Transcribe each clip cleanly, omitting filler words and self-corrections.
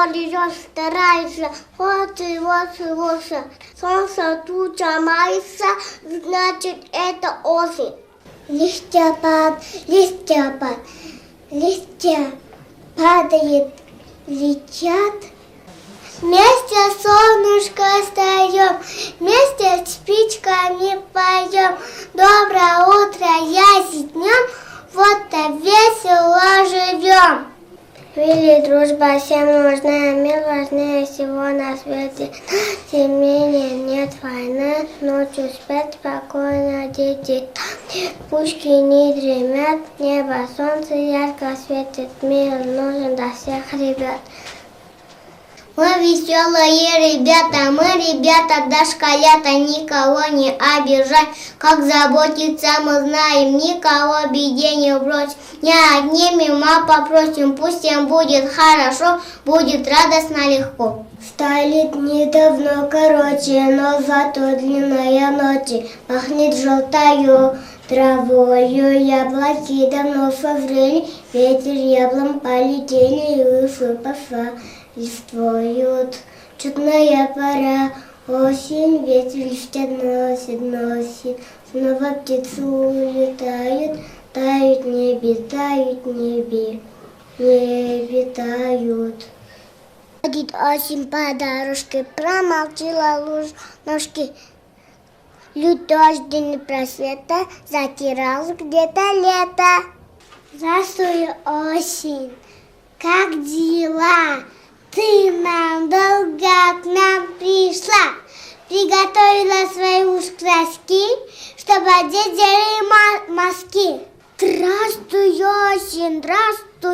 льешь, стараешься, лучше. Солнце туча майся, значит это осень. Листья падает, летят. Вместе солнышко встаем, вместе спичками поем. Доброе утро, ясень днем, вот так весело живем. Или дружба всем нужна, мир важнее всего на свете. Тем не менее нет войны, ночью спят спокойно дети. Пушки не дремят, небо, солнце ярко светит. Мир нужен для всех ребят. Мы веселые ребята, мы ребята дошколята, никого не обижаем, как заботиться мы знаем, никого в беде не бросим, не отнимем, а попросим, пусть им будет хорошо, будет радостно легко. Стали дни давно короче, но зато длинная ночи, пахнет желтою травою, яблоки давно созрели, ветер яблом полетели, и лысый посад. Листвуют, чудная пора, осень, ветер листья носит, снова птицы улетают, тают в небе, Ходит осень по дорожке, промолчила луж ножки, льют дождь просвета, затирал где-то лето. Здравствуй, осень, как дела? Ты нам долго к нам пришла, приготовила свои краски, чтобы одеть зелень мазки. Здравствуй,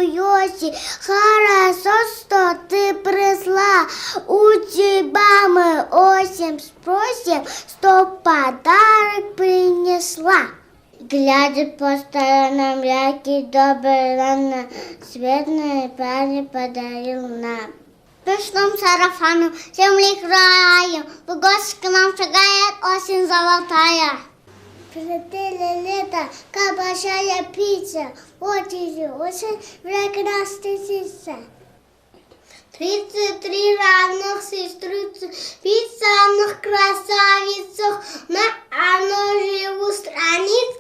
осень, хорошо, что ты пришла. У тебя мы, осень, спросим, что подарок принесла. Глядя по сторонам, яркий добрый рано, светлый парень подарил нам. В пышном сарафану, земли краем, в гости к нам шагает осень золотая. Прилетели лето, как большая птица, очень прекрасная птица. 33 равных сестрицы, писанных красавицах, на одной живут страниц,